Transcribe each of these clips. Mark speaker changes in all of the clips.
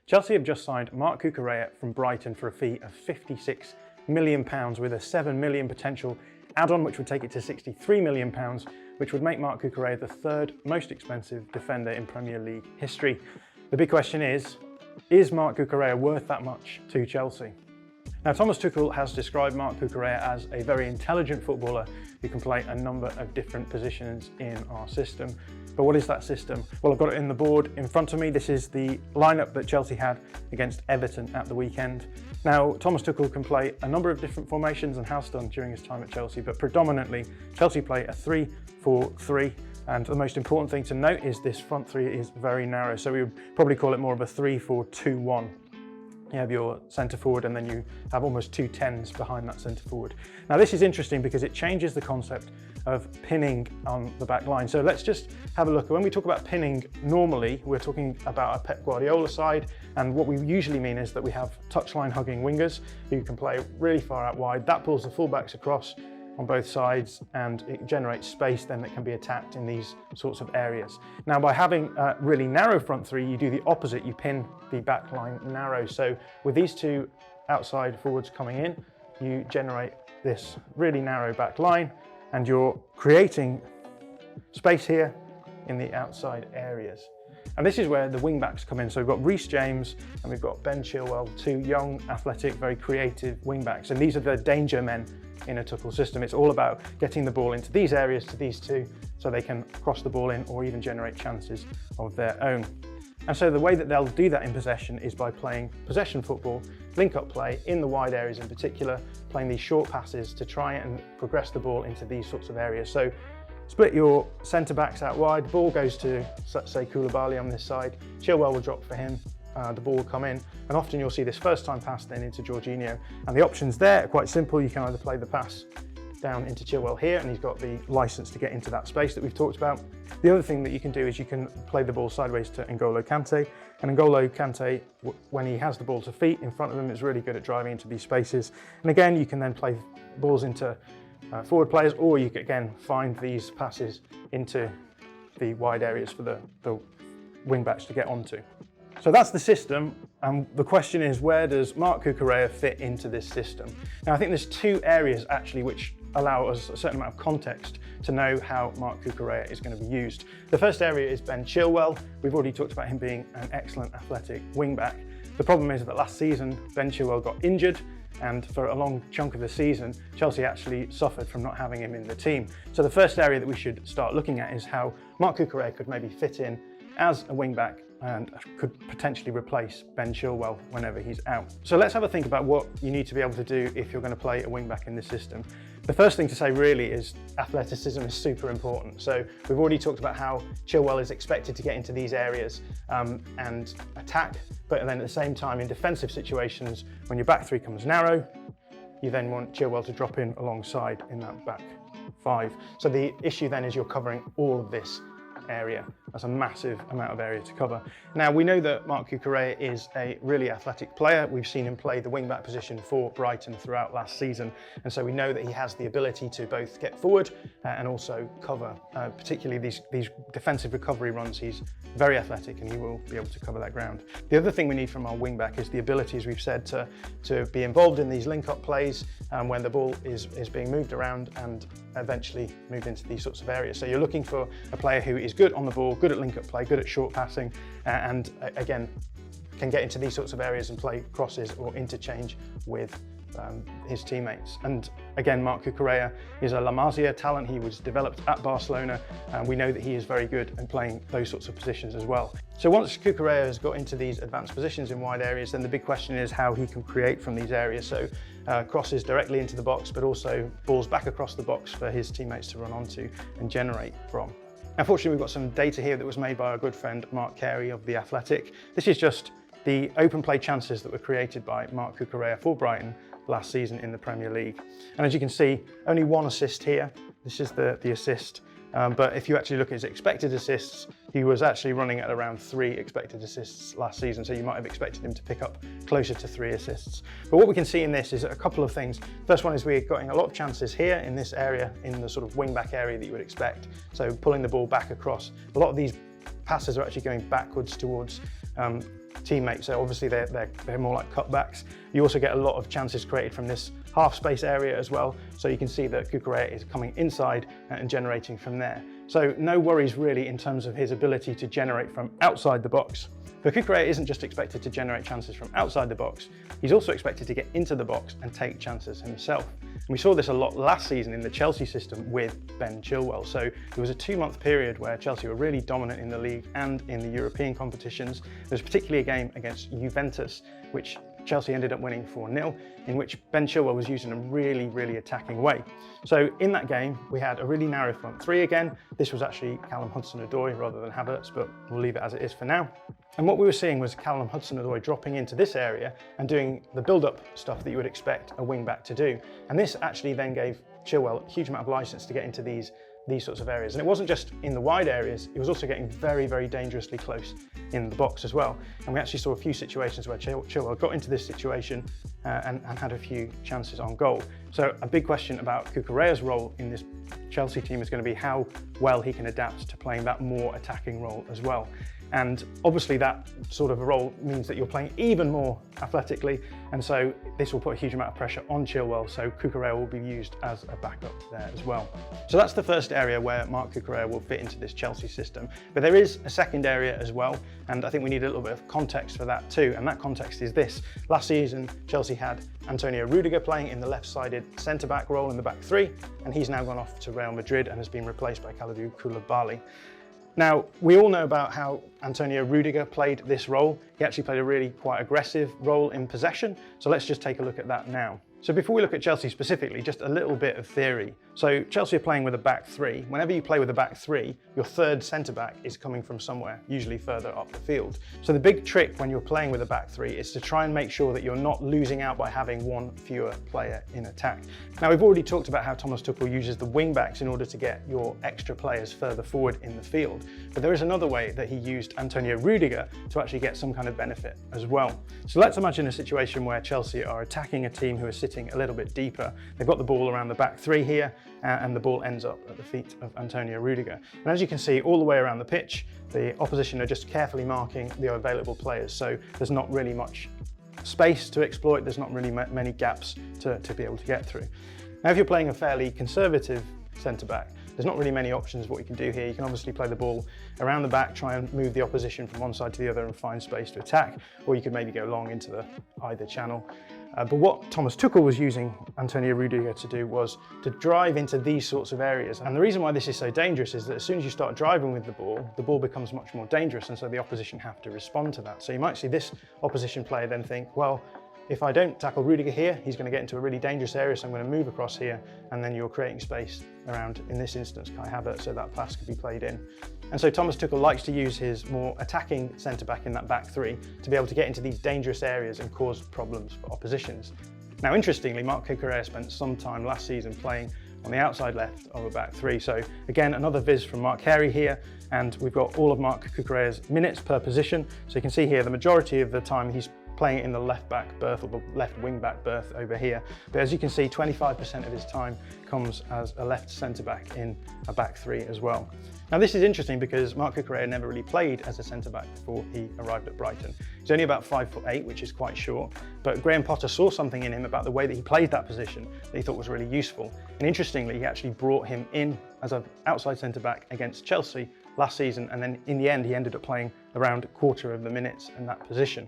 Speaker 1: Chelsea have just signed Marc Cucurella from Brighton for a fee of £56 million with a £7 million potential add-on, which would take it to £63 million, which would make Marc Cucurella the third most expensive defender in Premier League history. The big question is Marc Cucurella worth that much to Chelsea? Now, Thomas Tuchel has described Marc Cucurella as a very intelligent footballer who can play a number of different positions in our system. But what is that system? Well, I've got it in the board in front of me. This is the lineup that Chelsea had against Everton at the weekend. Now, Thomas Tuchel can play a number of different formations and has done during his time at Chelsea, but predominantly Chelsea play a 3-4-3. And the most important thing to note is this front three is very narrow. So we would probably call it more of a 3-4-2-1. You have your centre forward and then you have almost two 10s behind that centre forward. Now this is interesting because it changes the concept of pinning on the back line. So let's just have a look. When we talk about pinning, normally we're talking about a Pep Guardiola side, and what we usually mean is that we have touchline hugging wingers who can play really far out wide. That pulls the fullbacks across on both sides and it generates space then that can be attacked in these sorts of areas. Now, by having a really narrow front three, you do the opposite, you pin the back line narrow. So with these two outside forwards coming in, you generate this really narrow back line and you're creating space here in the outside areas. And this is where the wing backs come in. So we've got Reece James and we've got Ben Chilwell, two young, athletic, very creative wing backs. And these are the danger men in a Tuchel system. It's all about getting the ball into these areas to these two so they can cross the ball in or even generate chances of their own. And so the way that they'll do that in possession is by playing possession football, link-up play in the wide areas in particular, playing these short passes to try and progress the ball into these sorts of areas. So split your centre-backs out wide, ball goes to, say, Koulibaly on this side, Chilwell will drop for him, the ball will come in, and often you'll see this first-time pass then into Jorginho. And the options there are quite simple. You can either play the pass down into Chilwell here, and he's got the licence to get into that space that we've talked about. The other thing that you can do is you can play the ball sideways to N'Golo Kante, and N'Golo Kante, when he has the ball to feet in front of him, is really good at driving into these spaces. And again, you can then play balls into forward players, or you can again find these passes into the wide areas for the wing backs to get onto. So that's the system, and the question is, where does Marc Cucurella fit into this system? Now I think there's two areas actually which allow us a certain amount of context to know how Marc Cucurella is going to be used. The first area is Ben Chilwell. We've already talked about him being an excellent athletic wing back. The problem is that last season Ben Chilwell got injured, and for a long chunk of the season, Chelsea actually suffered from not having him in the team. So the first area that we should start looking at is how Marc Cucurella could maybe fit in as a wing back and could potentially replace Ben Chilwell whenever he's out. So let's have a think about what you need to be able to do if you're going to play a wing back in this system. The first thing to say really is athleticism is super important. So we've already talked about how Chilwell is expected to get into these areas and attack, but then at the same time in defensive situations, when your back three comes narrow, you then want Chilwell to drop in alongside in that back five. So the issue then is you're covering all of this area. That's a massive amount of area to cover. Now we know that Marc Cucurella is a really athletic player. We've seen him play the wing-back position for Brighton throughout last season, and so we know that he has the ability to both get forward and also cover, particularly these defensive recovery runs. He's very athletic and he will be able to cover that ground. The other thing we need from our wing-back is the ability, as we've said, to be involved in these link-up plays when the ball is being moved around and eventually moved into these sorts of areas. So you're looking for a player who is good on the ball, good at link-up play, good at short passing, and again, can get into these sorts of areas and play crosses or interchange with his teammates. And again, Marc Cucurella is a La Masia talent. He was developed at Barcelona, and we know that he is very good at playing those sorts of positions as well. So once Cucurella has got into these advanced positions in wide areas, then the big question is how he can create from these areas. So crosses directly into the box, but also balls back across the box for his teammates to run onto and generate from. Unfortunately, we've got some data here that was made by our good friend Mark Carey of The Athletic. This is just the open play chances that were created by Marc Cucurella for Brighton last season in the Premier League. And as you can see, only one assist here. This is the assist. But if you actually look at his expected assists, he was actually running at around 3 expected assists last season. So you might have expected him to pick up closer to 3 assists. But what we can see in this is a couple of things. First one is we're getting a lot of chances here in this area, in the sort of wing back area that you would expect. So pulling the ball back across. A lot of these passes are actually going backwards towards teammates. So obviously they're more like cutbacks. You also get a lot of chances created from this half space area as well. So you can see that Cucurella is coming inside and generating from there. So no worries really in terms of his ability to generate from outside the box. But Cucurella isn't just expected to generate chances from outside the box, he's also expected to get into the box and take chances himself. And we saw this a lot last season in the Chelsea system with Ben Chilwell. So there was a 2-month period where Chelsea were really dominant in the league and in the European competitions. There was particularly a game against Juventus, which Chelsea ended up winning 4-0, in which Ben Chilwell was used in a really attacking way. So in that game, we had a really narrow front three again. This was actually Callum Hudson-Odoi rather than Havertz, but we'll leave it as it is for now. And what we were seeing was Callum Hudson-Odoi dropping into this area and doing the build-up stuff that you would expect a wing-back to do. And this actually then gave Chilwell a huge amount of license to get into these sorts of areas. And it wasn't just in the wide areas, it was also getting very dangerously close in the box as well. And we actually saw a few situations where Chilwell got into this situation and had a few chances on goal. So a big question about Cucurella's role in this Chelsea team is going to be how well he can adapt to playing that more attacking role as well. And obviously that sort of a role means that you're playing even more athletically, and so this will put a huge amount of pressure on Chilwell, so Cucurella will be used as a backup there as well. So that's the first area where Marc Cucurella will fit into this Chelsea system. But there is a second area as well, and I think we need a little bit of context for that too, and that context is this. Last season, Chelsea had Antonio Rudiger playing in the left-sided centre-back role in the back three, and he's now gone off to Real Madrid and has been replaced by Kalidou Koulibaly. Now, we all know about how Antonio Rudiger played this role. He actually played a really quite aggressive role in possession. So let's just take a look at that now. So before we look at Chelsea specifically, just a little bit of theory. So Chelsea are playing with a back three. Whenever you play with a back three, your third centre-back is coming from somewhere, usually further up the field. So the big trick when you're playing with a back three is to try and make sure that you're not losing out by having one fewer player in attack. Now, we've already talked about how Thomas Tuchel uses the wing-backs in order to get your extra players further forward in the field. But there is another way that he used Antonio Rudiger to actually get some kind of benefit as well. So let's imagine a situation where Chelsea are attacking a team who is sitting a little bit deeper. They've got the ball around the back three here, and the ball ends up at the feet of Antonio Rudiger. And as you can see, all the way around the pitch, the opposition are just carefully marking the available players. So there's not really much space to exploit. There's not really many gaps to be able to get through. Now, if you're playing a fairly conservative centre-back, there's not really many options what you can do here. You can obviously play the ball around the back, try and move the opposition from one side to the other and find space to attack, or you could maybe go long into the either channel. But what Thomas Tuchel was using Antonio Rudiger to do was to drive into these sorts of areas. And the reason why this is so dangerous is that as soon as you start driving with the ball becomes much more dangerous, and so the opposition have to respond to that. So you might see this opposition player then think, well, if I don't tackle Rudiger here, he's going to get into a really dangerous area, so I'm going to move across here, and then you're creating space around, in this instance, Kai Havertz, so that pass could be played in. And so Thomas Tuchel likes to use his more attacking centre-back in that back three to be able to get into these dangerous areas and cause problems for oppositions. Now, interestingly, Marc Cucurella spent some time last season playing on the outside left of a back three. So again, another viz from Mark Carey here, and we've got all of Marc Cucurella's minutes per position. So you can see here, the majority of the time he's playing in the left back berth or the left wing back berth over here. But as you can see, 25% of his time comes as a left centre back in a back three as well. Now, this is interesting because Marc Cucurella never really played as a centre back before he arrived at Brighton. He's only about 5'8", which is quite short, but Graham Potter saw something in him about the way that he played that position that he thought was really useful. And interestingly, he actually brought him in as an outside centre back against Chelsea last season, and then in the end he ended up playing around a quarter of the minutes in that position.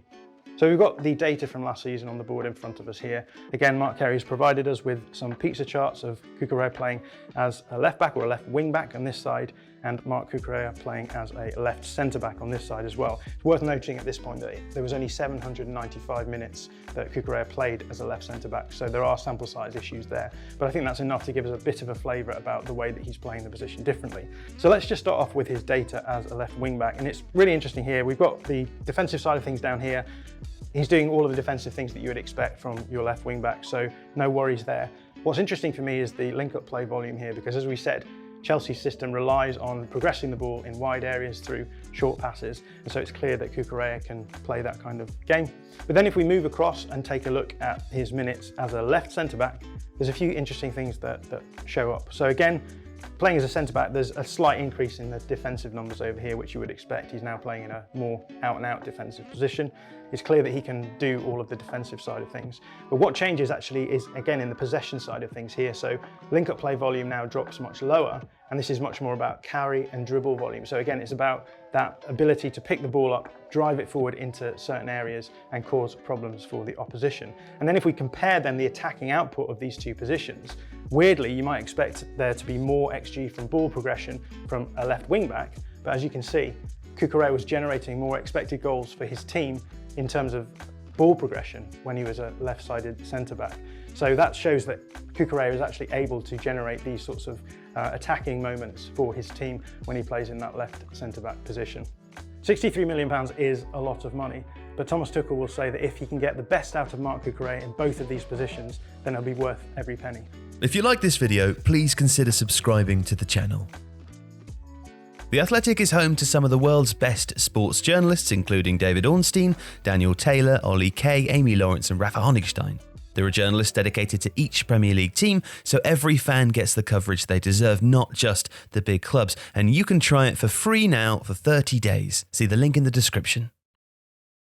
Speaker 1: So we've got the data from last season on the board in front of us here. Again, Mark Carey has provided us with some pizza charts of Cucurella playing as a left back or a left wing back on this side, and Marc Cucurella playing as a left centre back on this side as well. It's worth noting at this point that there was only 795 minutes that Cucurella played as a left centre back, so there are sample size issues there. But I think that's enough to give us a bit of a flavour about the way that he's playing the position differently. So let's just start off with his data as a left wing back, and it's really interesting here. We've got the defensive side of things down here. He's doing all of the defensive things that you would expect from your left wing back, so no worries there. What's interesting for me is the link-up play volume here, because as we said, Chelsea's system relies on progressing the ball in wide areas through short passes, and so it's clear that Cucurella can play that kind of game. But then if we move across and take a look at his minutes as a left centre-back, there's a few interesting things that show up. So again, Playing as a centre-back, there's a slight increase in the defensive numbers over here, which you would expect. He's now playing in a more out-and-out defensive position. It's clear that he can do all of the defensive side of things. But what changes actually is, again, in the possession side of things here. So link-up play volume now drops much lower, and this is much more about carry and dribble volume. So again, it's about that ability to pick the ball up, drive it forward into certain areas and cause problems for the opposition. And then if we compare then the attacking output of these two positions, weirdly, you might expect there to be more XG from ball progression from a left wing back, but as you can see, Cucurella was generating more expected goals for his team in terms of ball progression when he was a left-sided centre-back. So that shows that Cucurella is actually able to generate these sorts of attacking moments for his team when he plays in that left centre-back position. £63 million is a lot of money, but Thomas Tuchel will say that if he can get the best out of Marc Cucurella in both of these positions, then it'll be worth every penny.
Speaker 2: If you like this video, please consider subscribing to the channel. The Athletic is home to some of the world's best sports journalists, including David Ornstein, Daniel Taylor, Ollie Kay, Amy Lawrence and Rafa Honigstein. There are journalists dedicated to each Premier League team, so every fan gets the coverage they deserve, not just the big clubs. And you can try it for free now for 30 days. See the link in the description.